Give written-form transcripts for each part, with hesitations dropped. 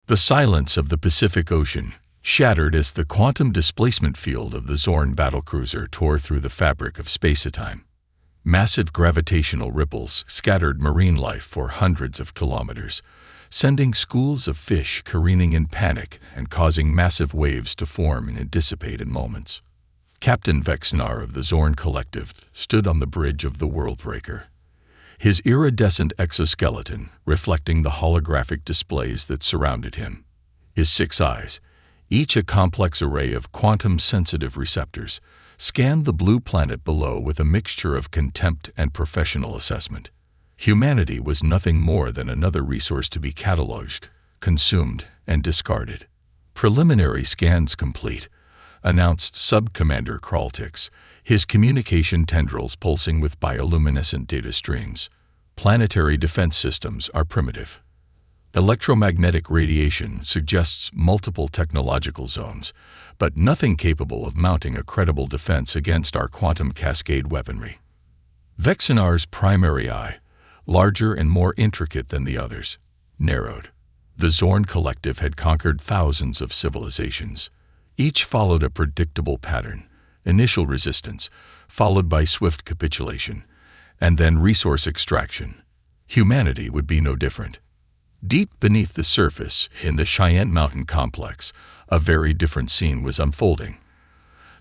The silence of the Pacific Ocean shattered as the quantum displacement field of the Zorn battlecruiser tore through the fabric of space-time. Massive gravitational ripples scattered marine life for hundreds of kilometers, sending schools of fish careening in panic and causing massive waves to form and dissipate in moments. Captain Vexnar of the Zorn Collective stood on the bridge of the Worldbreaker, his iridescent exoskeleton reflecting the holographic displays that surrounded him. His 6 eyes, each a complex array of quantum-sensitive receptors, scanned the blue planet below with a mixture of contempt and professional assessment. Humanity was nothing more than another resource to be cataloged, consumed, and discarded. Preliminary scans complete, announced Sub-Commander Kraltix, his communication tendrils pulsing with bioluminescent data streams. Planetary defense systems are primitive. Electromagnetic radiation suggests multiple technological zones, but nothing capable of mounting a credible defense against our quantum cascade weaponry. Vexinar's primary eye, larger and more intricate than the others, narrowed. The Zorn Collective had conquered thousands of civilizations. Each followed a predictable pattern: initial resistance, followed by swift capitulation, and then resource extraction. Humanity would be no different. Deep beneath the surface, in the Cheyenne Mountain complex, a very different scene was unfolding.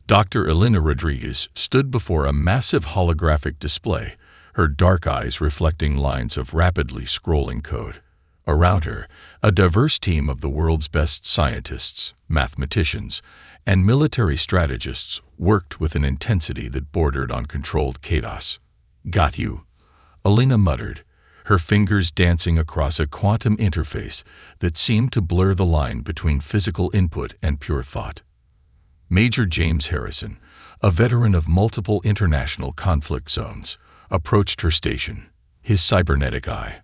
Dr. Elena Rodriguez stood before a massive holographic display, her dark eyes reflecting lines of rapidly scrolling code. Around her, a diverse team of the world's best scientists, mathematicians, and military strategists worked with an intensity that bordered on controlled chaos. "Got you," Elena muttered, her fingers dancing across a quantum interface that seemed to blur the line between physical input and pure thought. Major James Harrison, a veteran of multiple international conflict zones, approached her station, his cybernetic eye,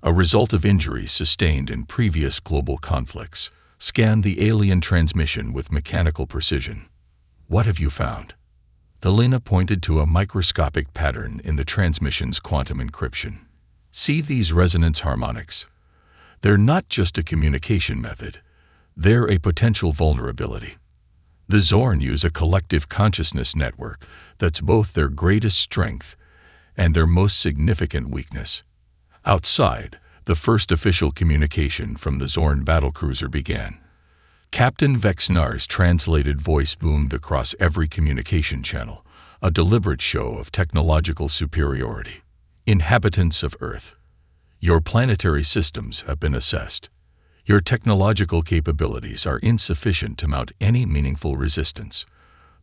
a result of injuries sustained in previous global conflicts, scanned the alien transmission with mechanical precision. "What have you found?" Elena pointed to a microscopic pattern in the transmission's quantum encryption. "See these resonance harmonics? They're not just a communication method. They're a potential vulnerability. The Zorn use a collective consciousness network that's both their greatest strength and their most significant weakness." Outside, the first official communication from the Zorn battlecruiser began. Captain Vexnar's translated voice boomed across every communication channel, a deliberate show of technological superiority. "Inhabitants of Earth, your planetary systems have been assessed. Your technological capabilities are insufficient to mount any meaningful resistance.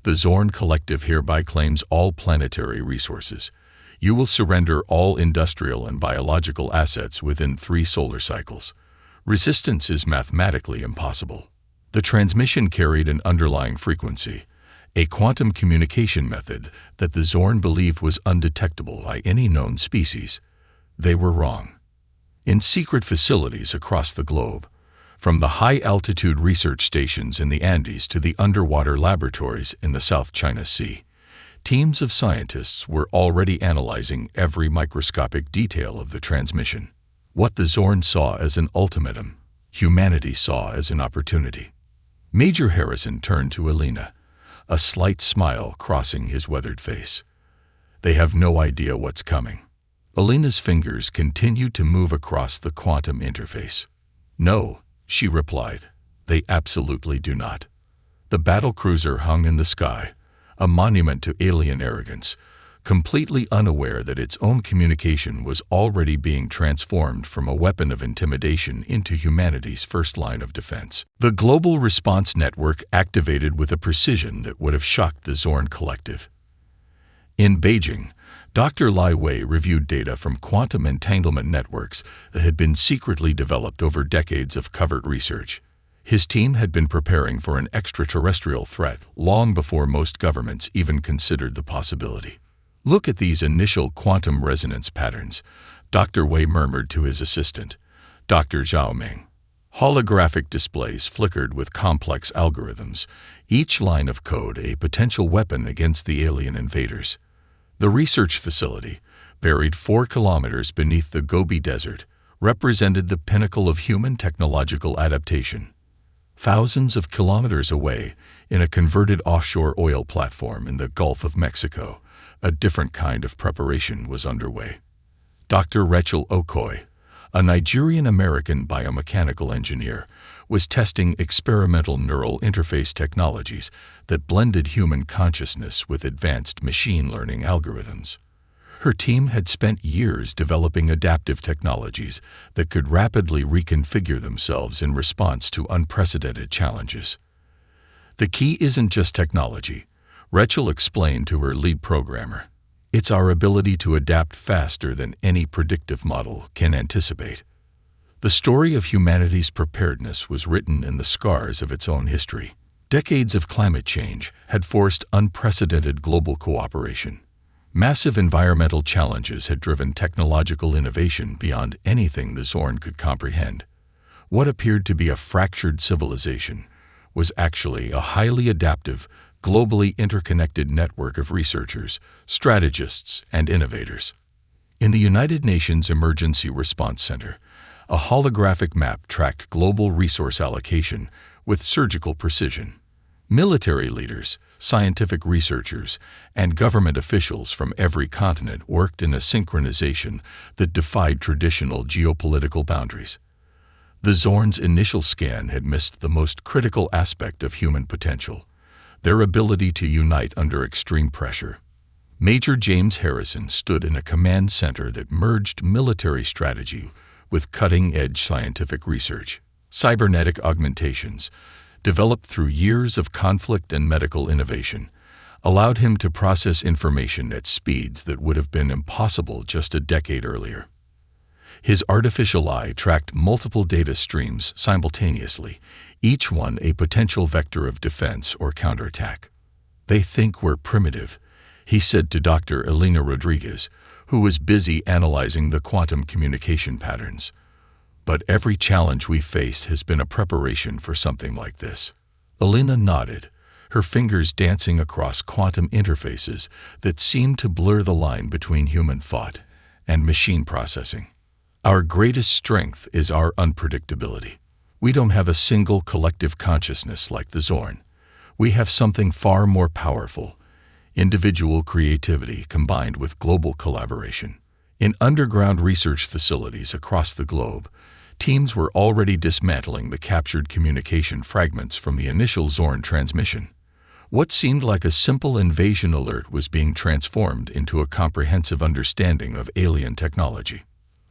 The Zorn Collective hereby claims all planetary resources. You will surrender all industrial and biological assets within 3 solar cycles. Resistance is mathematically impossible." The transmission carried an underlying frequency, a quantum communication method that the Zorn believed was undetectable by any known species. They were wrong. In secret facilities across the globe, from the high-altitude research stations in the Andes to the underwater laboratories in the South China Sea, teams of scientists were already analyzing every microscopic detail of the transmission. What the Zorn saw as an ultimatum, humanity saw as an opportunity. Major Harrison turned to Elena, a slight smile crossing his weathered face. "They have no idea what's coming." Elena's fingers continued to move across the quantum interface. "No," she replied, "they absolutely do not." The battlecruiser hung in the sky, a monument to alien arrogance, completely unaware that its own communication was already being transformed from a weapon of intimidation into humanity's first line of defense. The Global Response Network activated with a precision that would have shocked the Zorn Collective. In Beijing, Dr. Lai Wei reviewed data from quantum entanglement networks that had been secretly developed over decades of covert research. His team had been preparing for an extraterrestrial threat long before most governments even considered the possibility. "Look at these initial quantum resonance patterns," Dr. Wei murmured to his assistant, Dr. Zhao Ming. Holographic displays flickered with complex algorithms, each line of code a potential weapon against the alien invaders. The research facility, buried 4 kilometers beneath the Gobi Desert, represented the pinnacle of human technological adaptation. Thousands of kilometers away, in a converted offshore oil platform in the Gulf of Mexico, a different kind of preparation was underway. Dr. Rachel Okoye, a Nigerian-American biomechanical engineer, was testing experimental neural interface technologies that blended human consciousness with advanced machine learning algorithms. Her team had spent years developing adaptive technologies that could rapidly reconfigure themselves in response to unprecedented challenges. The key isn't just technology, Rachel explained to her lead programmer. It's our ability to adapt faster than any predictive model can anticipate. The story of humanity's preparedness was written in the scars of its own history. Decades of climate change had forced unprecedented global cooperation. Massive environmental challenges had driven technological innovation beyond anything the Zorn could comprehend. What appeared to be a fractured civilization was actually a highly adaptive, globally interconnected network of researchers, strategists, and innovators. In the United Nations Emergency Response Center, a holographic map tracked global resource allocation with surgical precision. Military leaders, scientific researchers, and government officials from every continent worked in a synchronization that defied traditional geopolitical boundaries. The Zorn's initial scan had missed the most critical aspect of human potential: their ability to unite under extreme pressure. Major James Harrison stood in a command center that merged military strategy with cutting-edge scientific research. Cybernetic augmentations, developed through years of conflict and medical innovation, allowed him to process information at speeds that would have been impossible just a decade earlier. His artificial eye tracked multiple data streams simultaneously, each one a potential vector of defense or counterattack. "They think we're primitive," he said to Dr. Elena Rodriguez, who was busy analyzing the quantum communication patterns. "But every challenge we faced has been a preparation for something like this." Elena nodded, her fingers dancing across quantum interfaces that seemed to blur the line between human thought and machine processing. "Our greatest strength is our unpredictability. We don't have a single collective consciousness like the Zorn. We have something far more powerful: individual creativity combined with global collaboration." In underground research facilities across the globe, teams were already dismantling the captured communication fragments from the initial Zorn transmission. What seemed like a simple invasion alert was being transformed into a comprehensive understanding of alien technology.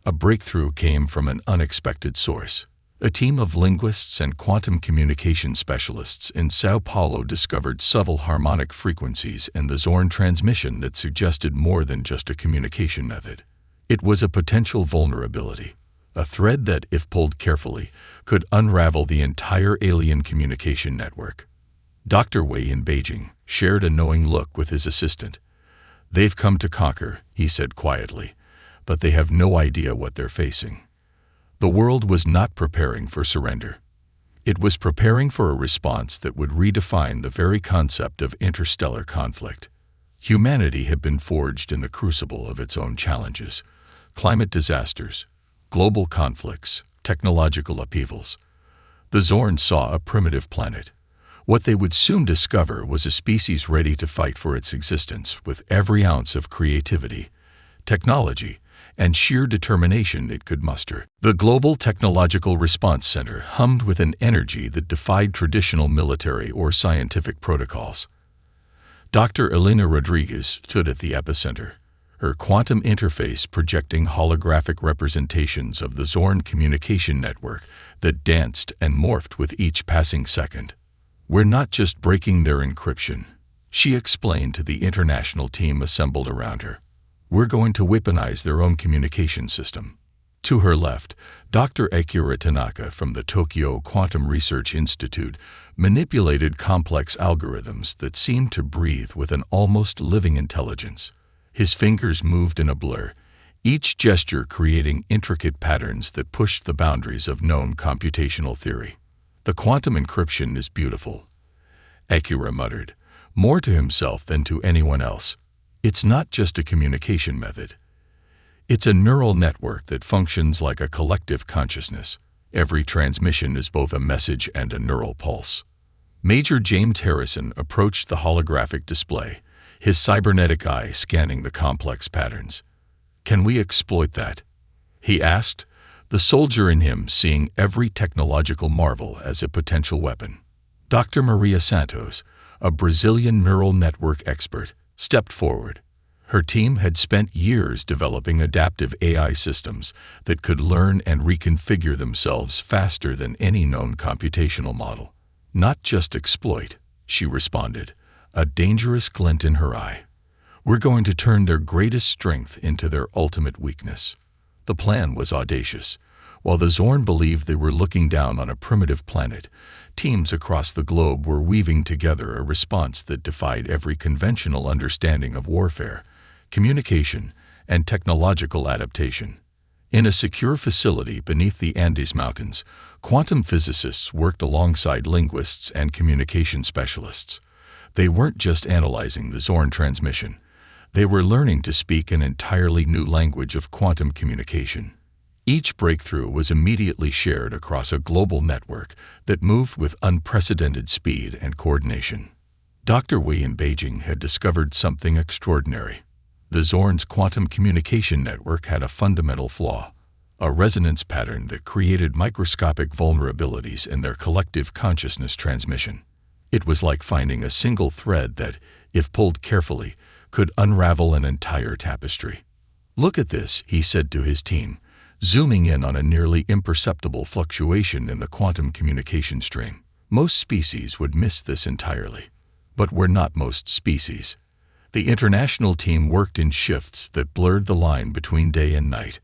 A breakthrough came from an unexpected source. A team of linguists and quantum communication specialists in Sao Paulo discovered subtle harmonic frequencies in the Zorn transmission that suggested more than just a communication method. It was a potential vulnerability, a thread that, if pulled carefully, could unravel the entire alien communication network. Dr. Wei in Beijing shared a knowing look with his assistant. "They've come to conquer," he said quietly, "but they have no idea what they're facing." The world was not preparing for surrender. It was preparing for a response that would redefine the very concept of interstellar conflict. Humanity had been forged in the crucible of its own challenges: climate disasters, global conflicts, technological upheavals. The Zorn saw a primitive planet. What they would soon discover was a species ready to fight for its existence with every ounce of creativity, technology, and sheer determination it could muster. The Global Technological Response Center hummed with an energy that defied traditional military or scientific protocols. Dr. Elena Rodriguez stood at the epicenter, her quantum interface projecting holographic representations of the Zorn communication network that danced and morphed with each passing second. "We're not just breaking their encryption," she explained to the international team assembled around her. "We're going to weaponize their own communication system." To her left, Dr. Akira Tanaka from the Tokyo Quantum Research Institute manipulated complex algorithms that seemed to breathe with an almost living intelligence. His fingers moved in a blur, each gesture creating intricate patterns that pushed the boundaries of known computational theory. "The quantum encryption is beautiful," Akira muttered, more to himself than to anyone else. "It's not just a communication method. It's a neural network that functions like a collective consciousness. Every transmission is both a message and a neural pulse. Major James Harrison approached the holographic display, his cybernetic eye scanning the complex patterns. "Can we exploit that?" he asked, the soldier in him seeing every technological marvel as a potential weapon. Dr. Maria Santos, a Brazilian neural network expert, stepped forward. Her team had spent years developing adaptive AI systems that could learn and reconfigure themselves faster than any known computational model. "Not just exploit," she responded, a dangerous glint in her eye. "We're going to turn their greatest strength into their ultimate weakness." The plan was audacious. While the Zorn believed they were looking down on a primitive planet, teams across the globe were weaving together a response that defied every conventional understanding of warfare, communication, and technological adaptation. In a secure facility beneath the Andes Mountains, quantum physicists worked alongside linguists and communication specialists. They weren't just analyzing the Zorn transmission. They were learning to speak an entirely new language of quantum communication. Each breakthrough was immediately shared across a global network that moved with unprecedented speed and coordination. Dr. Wei in Beijing had discovered something extraordinary. The Zorn's quantum communication network had a fundamental flaw, a resonance pattern that created microscopic vulnerabilities in their collective consciousness transmission. It was like finding a single thread that, if pulled carefully, could unravel an entire tapestry. "Look at this," he said to his team, zooming in on a nearly imperceptible fluctuation in the quantum communication stream. Most species would miss this entirely. But we're not most species. The international team worked in shifts that blurred the line between day and night.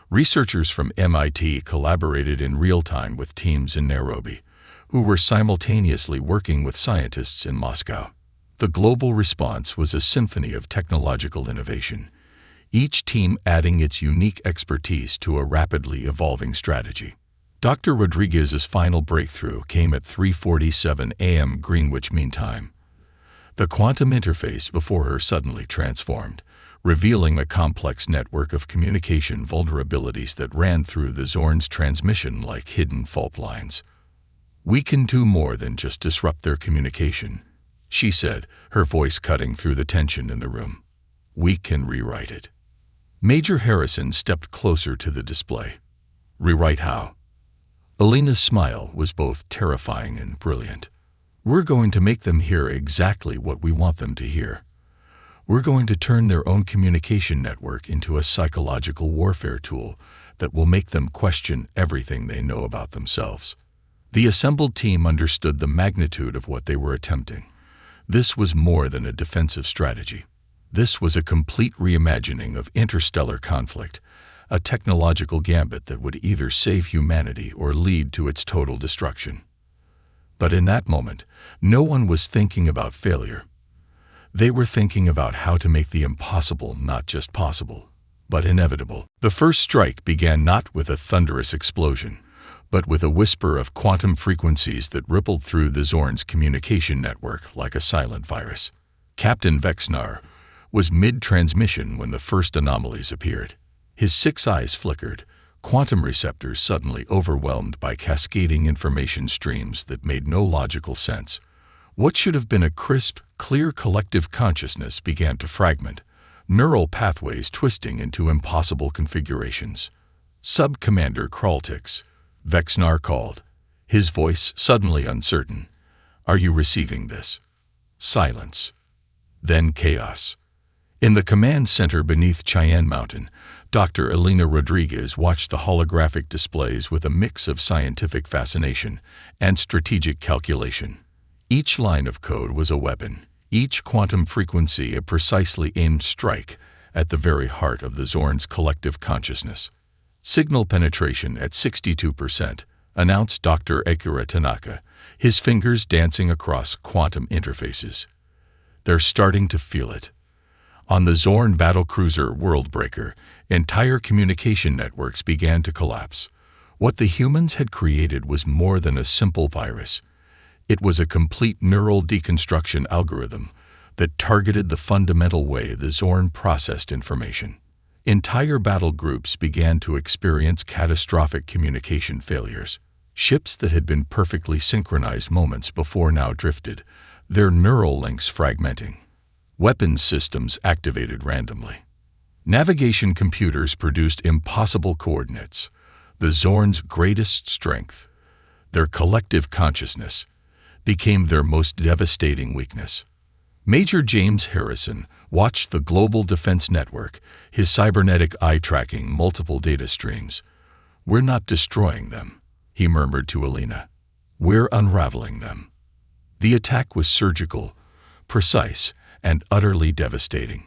Researchers from MIT collaborated in real time with teams in Nairobi, who were simultaneously working with scientists in Moscow. The global response was a symphony of technological innovation, each team adding its unique expertise to a rapidly evolving strategy. Dr. Rodriguez's final breakthrough came at 3:47 a.m. Greenwich Mean Time. The quantum interface before her suddenly transformed, revealing a complex network of communication vulnerabilities that ran through the Zorn's transmission like hidden fault lines. "We can do more than just disrupt their communication," she said, her voice cutting through the tension in the room. "We can rewrite it." Major Harrison stepped closer to the display. "Rewrite how?" Alina's smile was both terrifying and brilliant. "We're going to make them hear exactly what we want them to hear. We're going to turn their own communication network into a psychological warfare tool that will make them question everything they know about themselves." The assembled team understood the magnitude of what they were attempting. This was more than a defensive strategy. This was a complete reimagining of interstellar conflict, a technological gambit that would either save humanity or lead to its total destruction. But in that moment, no one was thinking about failure. They were thinking about how to make the impossible not just possible, but inevitable. The first strike began not with a thunderous explosion, but with a whisper of quantum frequencies that rippled through the Zorn's communication network like a silent virus. Captain Vexnar was mid-transmission when the first anomalies appeared. His 6 eyes flickered, quantum receptors suddenly overwhelmed by cascading information streams that made no logical sense. What should have been a crisp, clear collective consciousness began to fragment, neural pathways twisting into impossible configurations. "Sub-Commander Kraltix," Vexnar called, his voice suddenly uncertain. "Are you receiving this?" Silence. Then chaos. In the command center beneath Cheyenne Mountain, Dr. Alina Rodriguez watched the holographic displays with a mix of scientific fascination and strategic calculation. Each line of code was a weapon, each quantum frequency a precisely aimed strike at the very heart of the Zorn's collective consciousness. "Signal penetration at 62%, announced Dr. Akira Tanaka, his fingers dancing across quantum interfaces. "They're starting to feel it." On the Zorn battlecruiser Worldbreaker, entire communication networks began to collapse. What the humans had created was more than a simple virus. It was a complete neural deconstruction algorithm that targeted the fundamental way the Zorn processed information. Entire battle groups began to experience catastrophic communication failures. Ships that had been perfectly synchronized moments before now drifted, their neural links fragmenting. Weapons systems activated randomly. Navigation computers produced impossible coordinates. The Zorn's greatest strength, their collective consciousness, became their most devastating weakness. Major James Harrison watched the Global Defense Network, his cybernetic eye tracking multiple data streams. "We're not destroying them," he murmured to Alina. "We're unraveling them." The attack was surgical, precise, and utterly devastating.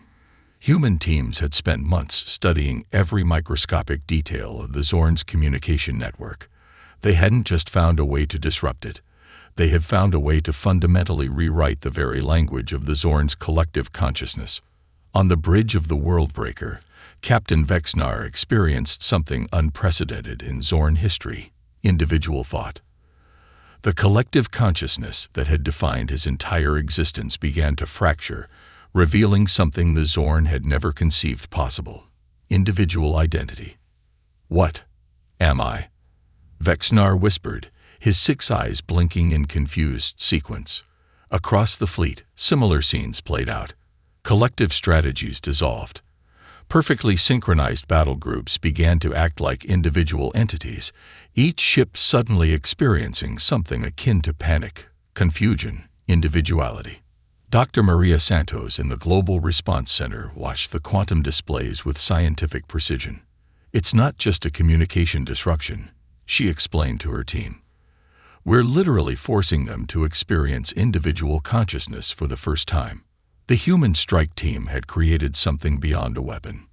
Human teams had spent months studying every microscopic detail of the Zorn's communication network. They hadn't just found a way to disrupt it. They had found a way to fundamentally rewrite the very language of the Zorn's collective consciousness. On the bridge of the Worldbreaker, Captain Vexnar experienced something unprecedented in Zorn history: individual thought. The collective consciousness that had defined his entire existence began to fracture, revealing something the Zorn had never conceived possible: individual identity. "What am I?" Vexnar whispered, his 6 eyes blinking in confused sequence. Across the fleet, similar scenes played out. Collective strategies dissolved. Perfectly synchronized battle groups began to act like individual entities, each ship suddenly experiencing something akin to panic, confusion, individuality. Dr. Maria Santos in the Global Response Center watched the quantum displays with scientific precision. "It's not just a communication disruption," she explained to her team. "We're literally forcing them to experience individual consciousness for the first time." The human strike team had created something beyond a weapon.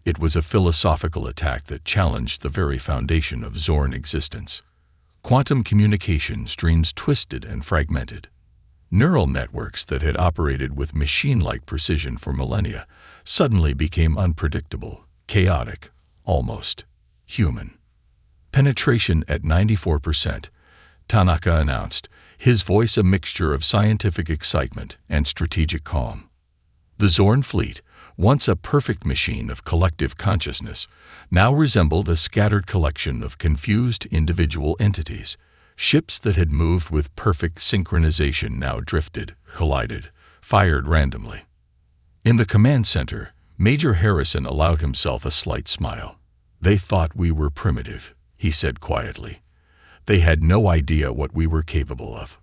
It was a philosophical attack that challenged the very foundation of Zorn existence. Quantum communication streams twisted and fragmented. Neural networks that had operated with machine-like precision for millennia suddenly became unpredictable, chaotic, almost human. "Penetration at 94%, Tanaka announced, his voice a mixture of scientific excitement and strategic calm. The Zorn fleet, once a perfect machine of collective consciousness, now resembled a scattered collection of confused individual entities. Ships that had moved with perfect synchronization now drifted, collided, fired randomly. In the command center, Major Harrison allowed himself a slight smile. "They thought we were primitive," he said quietly. "They had no idea what we were capable of."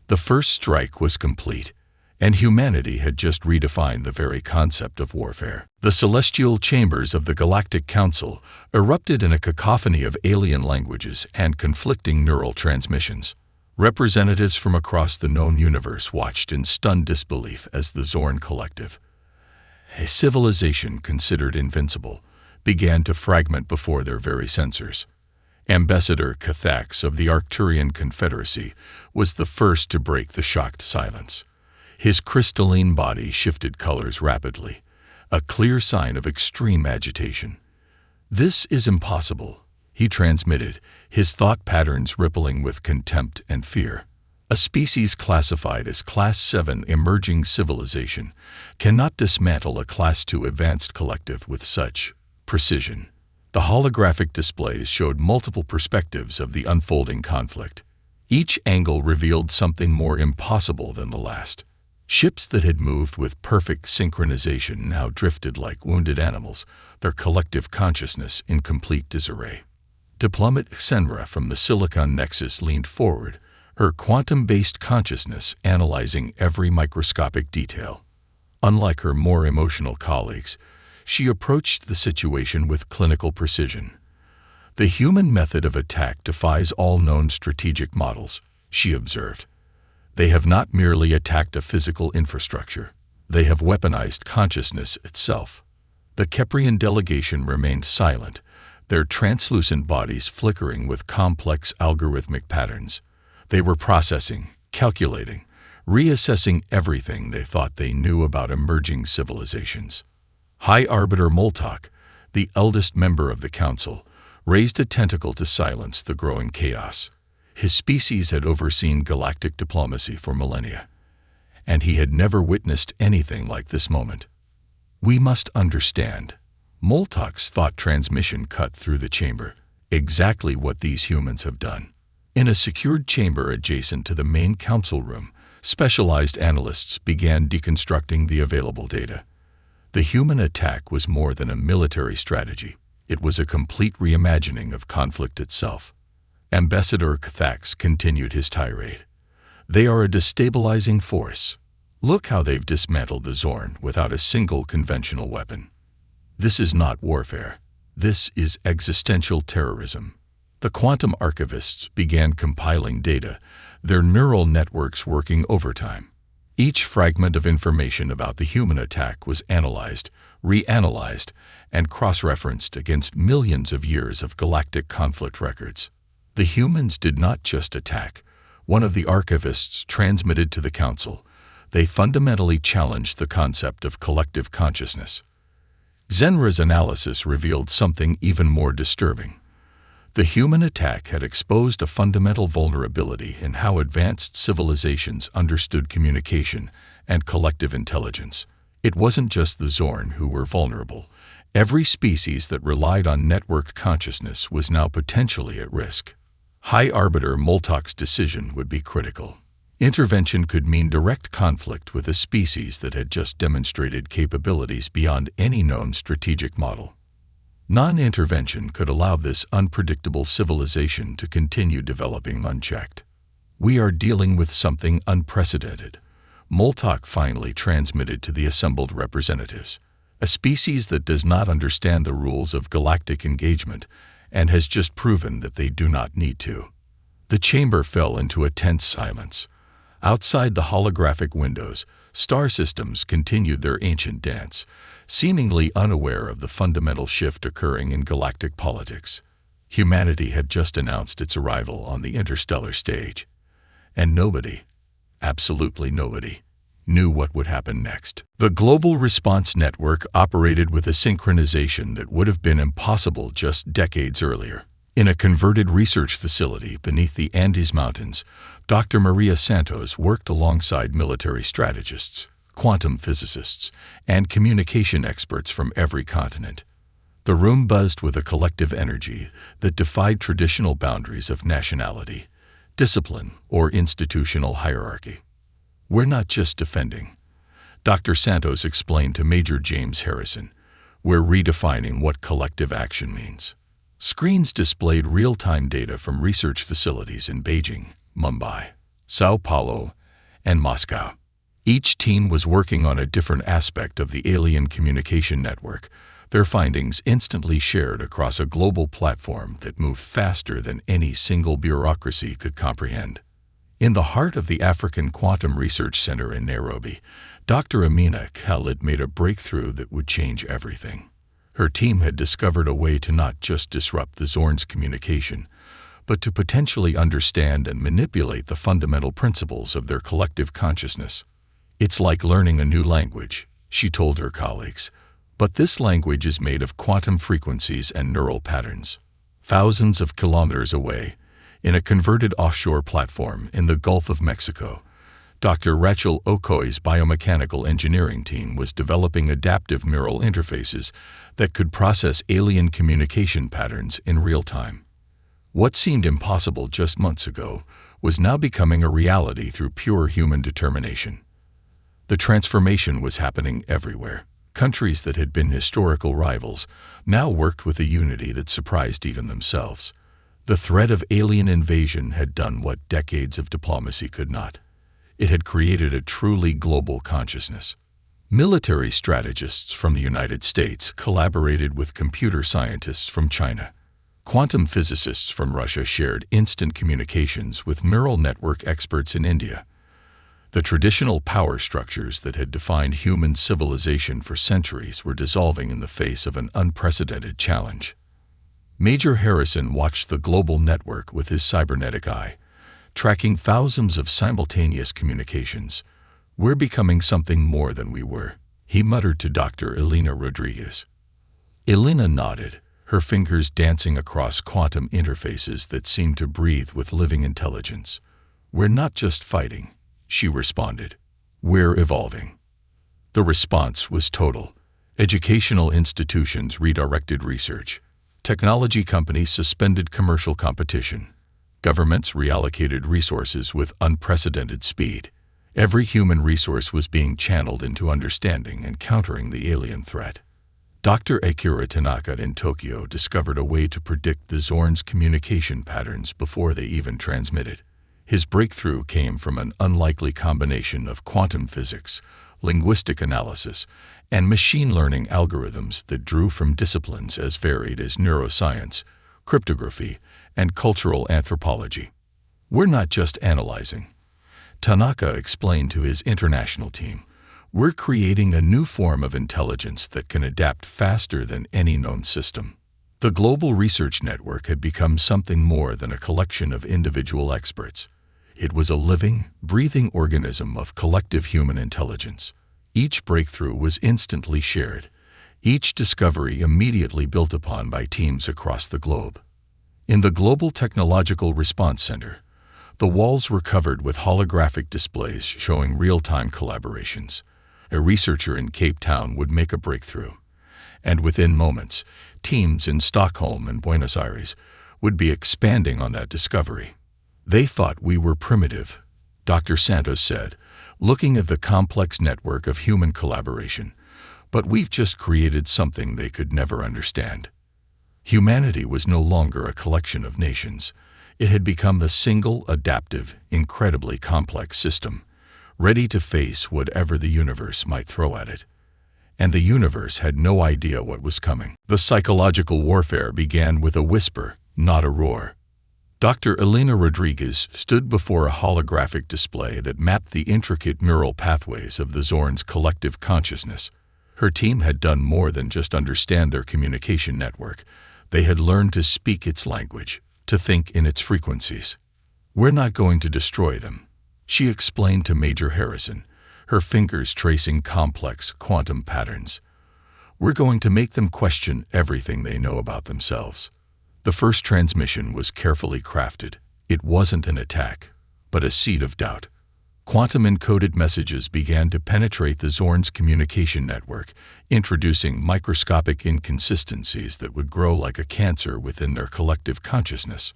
The first strike was complete, and humanity had just redefined the very concept of warfare. The celestial chambers of the Galactic Council erupted in a cacophony of alien languages and conflicting neural transmissions. Representatives from across the known universe watched in stunned disbelief as the Zorn Collective, a civilization considered invincible, began to fragment before their very sensors. Ambassador Cathax of the Arcturian Confederacy was the first to break the shocked silence. His crystalline body shifted colors rapidly, a clear sign of extreme agitation. "This is impossible," he transmitted, his thought patterns rippling with contempt and fear. "A species classified as Class 7 emerging civilization cannot dismantle a Class 2 advanced collective with such precision." The holographic displays showed multiple perspectives of the unfolding conflict. Each angle revealed something more impossible than the last. Ships that had moved with perfect synchronization now drifted like wounded animals, their collective consciousness in complete disarray. Diplomat Senra from the Silicon Nexus leaned forward, her quantum-based consciousness analyzing every microscopic detail. Unlike her more emotional colleagues, she approached the situation with clinical precision. "The human method of attack defies all known strategic models," she observed. "They have not merely attacked a physical infrastructure. They have weaponized consciousness itself." The Keprian delegation remained silent, their translucent bodies flickering with complex algorithmic patterns. They were processing, calculating, reassessing everything they thought they knew about emerging civilizations. High Arbiter Moltok, the eldest member of the council, raised a tentacle to silence the growing chaos. His species had overseen galactic diplomacy for millennia, and he had never witnessed anything like this moment. "We must understand," Moltok's thought transmission cut through the chamber, exactly what these humans have done. In a secured chamber adjacent to the main council room, specialized analysts began deconstructing the available data. The human attack was more than a military strategy. It was a complete reimagining of conflict itself. Ambassador Kthax continued his tirade. They are a destabilizing force. Look how they've dismantled the Zorn without a single conventional weapon. This is not warfare. This is existential terrorism. The quantum archivists began compiling data, their neural networks working overtime. Each fragment of information about the human attack was analyzed, reanalyzed, and cross-referenced against millions of years of galactic conflict records. The humans did not just attack. One of the archivists transmitted to the Council. They fundamentally challenged the concept of collective consciousness. Zenra's analysis revealed something even more disturbing. The human attack had exposed a fundamental vulnerability in how advanced civilizations understood communication and collective intelligence. It wasn't just the Zorn who were vulnerable. Every species that relied on networked consciousness was now potentially at risk. High Arbiter Moltok's decision would be critical. Intervention could mean direct conflict with a species that had just demonstrated capabilities beyond any known strategic model. Non-intervention could allow this unpredictable civilization to continue developing unchecked. We are dealing with something unprecedented. Moltok finally transmitted to the assembled representatives. A species that does not understand the rules of galactic engagement and has just proven that they do not need to. The chamber fell into a tense silence. Outside the holographic windows, star systems continued their ancient dance, seemingly unaware of the fundamental shift occurring in galactic politics. Humanity had just announced its arrival on the interstellar stage, and nobody, absolutely nobody, knew what would happen next. The Global Response Network operated with a synchronization that would have been impossible just decades earlier. In a converted research facility beneath the Andes Mountains, Dr. Maria Santos worked alongside military strategists, quantum physicists, and communication experts from every continent. The room buzzed with a collective energy that defied traditional boundaries of nationality, discipline, or institutional hierarchy. We're not just defending, Dr. Santos explained to Major James Harrison. We're redefining what collective action means. Screens displayed real-time data from research facilities in Beijing, Mumbai, Sao Paulo, and Moscow. Each team was working on a different aspect of the alien communication network, their findings instantly shared across a global platform that moved faster than any single bureaucracy could comprehend. In the heart of the African Quantum Research Center in Nairobi, Dr. Amina Khalid made a breakthrough that would change everything. Her team had discovered a way to not just disrupt the Zorn's communication, but to potentially understand and manipulate the fundamental principles of their collective consciousness. It's like learning a new language, she told her colleagues, but this language is made of quantum frequencies and neural patterns. Thousands of kilometers away, in a converted offshore platform in the Gulf of Mexico, Dr. Rachel Okoye's biomechanical engineering team was developing adaptive neural interfaces that could process alien communication patterns in real time. What seemed impossible just months ago was now becoming a reality through pure human determination. The transformation was happening everywhere. Countries that had been historical rivals now worked with a unity that surprised even themselves. The threat of alien invasion had done what decades of diplomacy could not. It had created a truly global consciousness. Military strategists from the United States collaborated with computer scientists from China. Quantum physicists from Russia shared instant communications with neural network experts in India. The traditional power structures that had defined human civilization for centuries were dissolving in the face of an unprecedented challenge. Major Harrison watched the global network with his cybernetic eye, tracking thousands of simultaneous communications. We're becoming something more than we were, he muttered to Dr. Elena Rodriguez. Elena nodded, her fingers dancing across quantum interfaces that seemed to breathe with living intelligence. We're not just fighting, she responded. We're evolving. The response was total. Educational institutions redirected research. Technology companies suspended commercial competition. Governments reallocated resources with unprecedented speed. Every human resource was being channeled into understanding and countering the alien threat. Dr. Akira Tanaka in Tokyo discovered a way to predict the Zorn's communication patterns before they even transmitted. His breakthrough came from an unlikely combination of quantum physics, linguistic analysis, and machine learning algorithms that drew from disciplines as varied as neuroscience, cryptography, and cultural anthropology. "We're not just analyzing," Tanaka explained to his international team. "We're creating a new form of intelligence that can adapt faster than any known system." The global research network had become something more than a collection of individual experts. It was a living, breathing organism of collective human intelligence. Each breakthrough was instantly shared, each discovery immediately built upon by teams across the globe. In the Global Technological Response Center, the walls were covered with holographic displays showing real-time collaborations. A researcher in Cape Town would make a breakthrough, and within moments, teams in Stockholm and Buenos Aires would be expanding on that discovery. "They thought we were primitive," Dr. Santos said, looking at the complex network of human collaboration, "but we've just created something they could never understand." Humanity was no longer a collection of nations. It had become a single, adaptive, incredibly complex system, ready to face whatever the universe might throw at it. And the universe had no idea what was coming. The psychological warfare began with a whisper, not a roar. Dr. Elena Rodriguez stood before a holographic display that mapped the intricate neural pathways of the Zorn's collective consciousness. Her team had done more than just understand their communication network. They had learned to speak its language, to think in its frequencies. "We're not going to destroy them," she explained to Major Harrison, her fingers tracing complex quantum patterns. "We're going to make them question everything they know about themselves." The first transmission was carefully crafted. It wasn't an attack, but a seed of doubt. Quantum-encoded messages began to penetrate the Zorn's communication network, introducing microscopic inconsistencies that would grow like a cancer within their collective consciousness.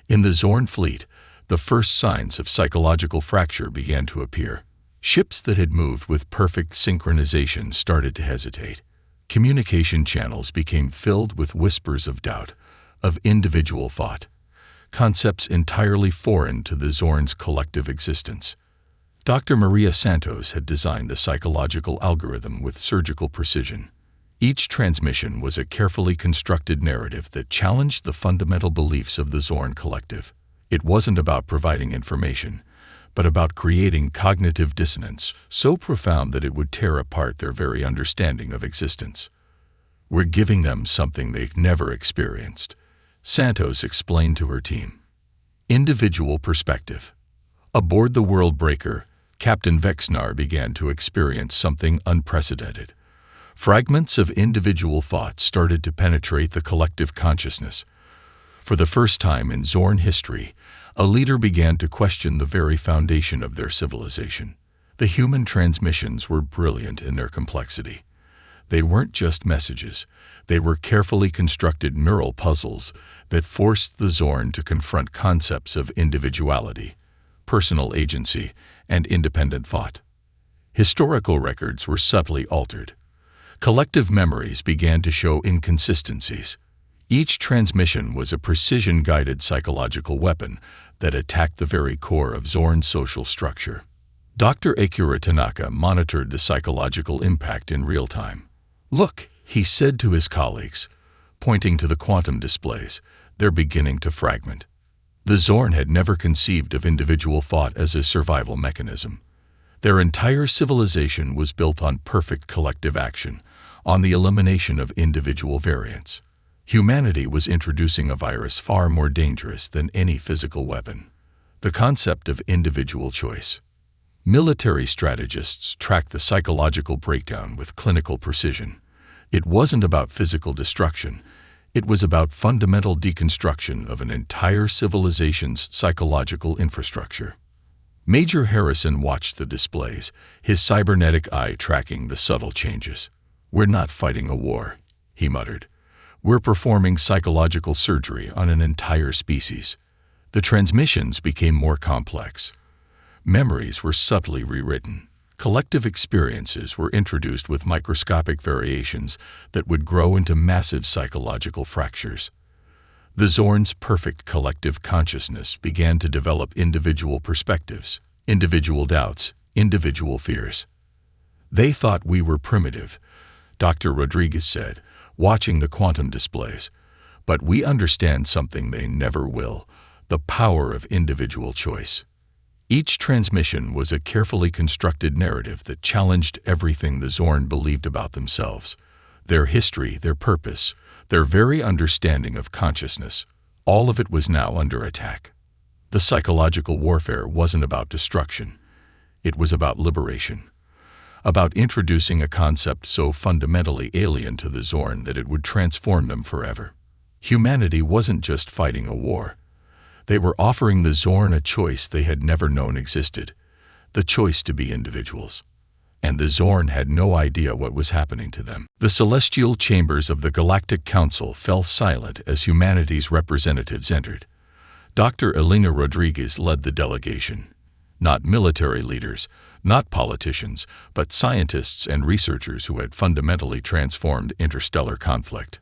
In the Zorn fleet, the first signs of psychological fracture began to appear. Ships that had moved with perfect synchronization started to hesitate. Communication channels became filled with whispers of doubt, of individual thought, concepts entirely foreign to the Zorn's collective existence. Dr. Maria Santos had designed the psychological algorithm with surgical precision. Each transmission was a carefully constructed narrative that challenged the fundamental beliefs of the Zorn collective. It wasn't about providing information, but about creating cognitive dissonance so profound that it would tear apart their very understanding of existence. "We're giving them something they've never experienced," Santos explained to her team. Individual perspective. Aboard the World Breaker, Captain Vexnar began to experience something unprecedented. Fragments of individual thought started to penetrate the collective consciousness. For the first time in Zorn history, a leader began to question the very foundation of their civilization. The human transmissions were brilliant in their complexity. They weren't just messages. They were carefully constructed neural puzzles that forced the Zorn to confront concepts of individuality, personal agency, and independent thought. Historical records were subtly altered. Collective memories began to show inconsistencies. Each transmission was a precision-guided psychological weapon that attacked the very core of Zorn's social structure. Dr. Akira Tanaka monitored the psychological impact in real time. "Look," he said to his colleagues, pointing to the quantum displays, "they're beginning to fragment." The Zorn had never conceived of individual thought as a survival mechanism. Their entire civilization was built on perfect collective action, on the elimination of individual variance. Humanity was introducing a virus far more dangerous than any physical weapon: the concept of individual choice. Military strategists tracked the psychological breakdown with clinical precision. It wasn't about physical destruction. It was about fundamental deconstruction of an entire civilization's psychological infrastructure. Major Harrison watched the displays, his cybernetic eye tracking the subtle changes. "We're not fighting a war," he muttered. "We're performing psychological surgery on an entire species." The transmissions became more complex. Memories were subtly rewritten. Collective experiences were introduced with microscopic variations that would grow into massive psychological fractures. The Zorn's perfect collective consciousness began to develop individual perspectives, individual doubts, individual fears. "They thought we were primitive," Dr. Rodriguez said, watching the quantum displays. "But we understand something they never will: the power of individual choice." Each transmission was a carefully constructed narrative that challenged everything the Zorn believed about themselves, their history, their purpose, their very understanding of consciousness. All of it was now under attack. The psychological warfare wasn't about destruction. It was about liberation, about introducing a concept so fundamentally alien to the Zorn that it would transform them forever. Humanity wasn't just fighting a war. They were offering the Zorn a choice they had never known existed, the choice to be individuals. And the Zorn had no idea what was happening to them. The celestial chambers of the Galactic Council fell silent as humanity's representatives entered. Dr. Elena Rodriguez led the delegation. Not military leaders, not politicians, but scientists and researchers who had fundamentally transformed interstellar conflict.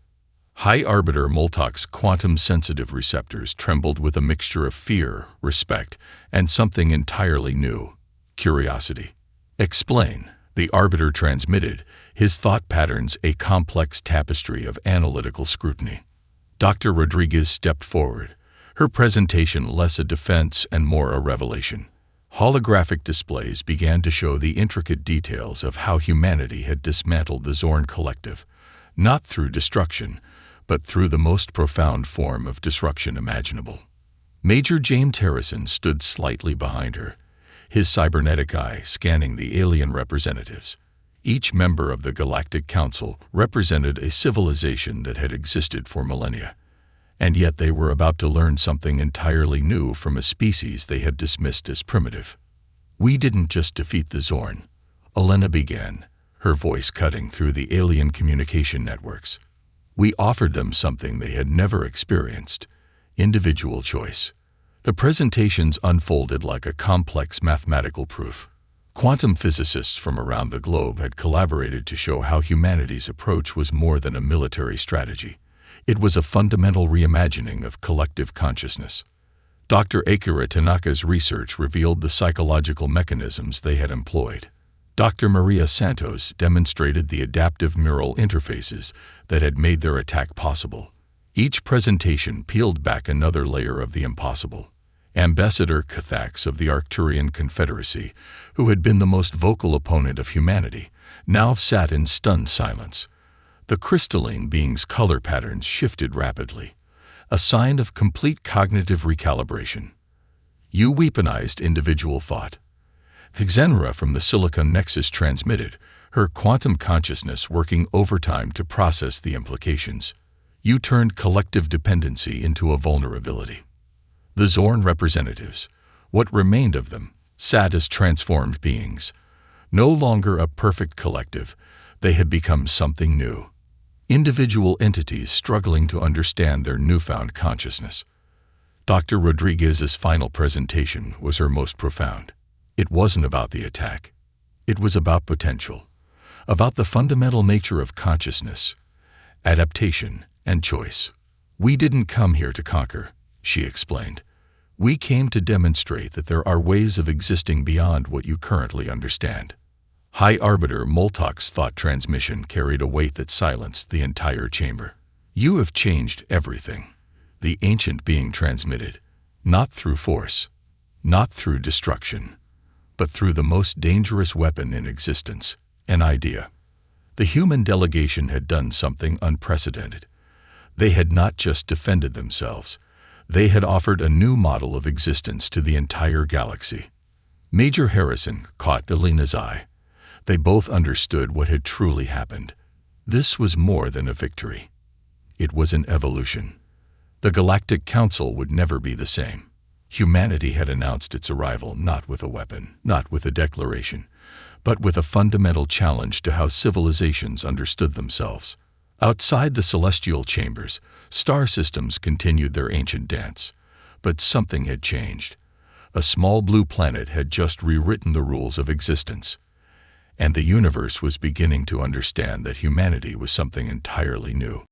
High Arbiter Moltok's quantum-sensitive receptors trembled with a mixture of fear, respect, and something entirely new: curiosity. "Explain," the Arbiter transmitted, his thought patterns a complex tapestry of analytical scrutiny. Dr. Rodriguez stepped forward, her presentation less a defense and more a revelation. Holographic displays began to show the intricate details of how humanity had dismantled the Zorn collective, not through destruction, but through the most profound form of disruption imaginable. Major James Harrison stood slightly behind her, his cybernetic eye scanning the alien representatives. Each member of the Galactic Council represented a civilization that had existed for millennia, and yet they were about to learn something entirely new from a species they had dismissed as primitive. "We didn't just defeat the Zorn," Elena began, her voice cutting through the alien communication networks. "We offered them something they had never experienced: individual choice." The presentations unfolded like a complex mathematical proof. Quantum physicists from around the globe had collaborated to show how humanity's approach was more than a military strategy. It was a fundamental reimagining of collective consciousness. Dr. Akira Tanaka's research revealed the psychological mechanisms they had employed. Dr. Maria Santos demonstrated the adaptive neural interfaces that had made their attack possible. Each presentation peeled back another layer of the impossible. Ambassador Cathax of the Arcturian Confederacy, who had been the most vocal opponent of humanity, now sat in stunned silence. The crystalline being's color patterns shifted rapidly, a sign of complete cognitive recalibration. "You weaponized individual thought." Xenra from the Silicon Nexus transmitted, her quantum consciousness working overtime to process the implications. "You turned collective dependency into a vulnerability." The Zorn representatives, what remained of them, sat as transformed beings. No longer a perfect collective, they had become something new. Individual entities struggling to understand their newfound consciousness. Dr. Rodriguez's final presentation was her most profound. It wasn't about the attack. It was about potential, about the fundamental nature of consciousness, adaptation, and choice. "We didn't come here to conquer," she explained. "We came to demonstrate that there are ways of existing beyond what you currently understand." High Arbiter Moltok's thought transmission carried a weight that silenced the entire chamber. "You have changed everything," the ancient being transmitted, "not through force, not through destruction, but through the most dangerous weapon in existence, an idea." The human delegation had done something unprecedented. They had not just defended themselves, they had offered a new model of existence to the entire galaxy. Major Harrison caught Elena's eye. They both understood what had truly happened. This was more than a victory. It was an evolution. The Galactic Council would never be the same. Humanity had announced its arrival not with a weapon, not with a declaration, but with a fundamental challenge to how civilizations understood themselves. Outside the celestial chambers, star systems continued their ancient dance. But something had changed. A small blue planet had just rewritten the rules of existence, and the universe was beginning to understand that humanity was something entirely new.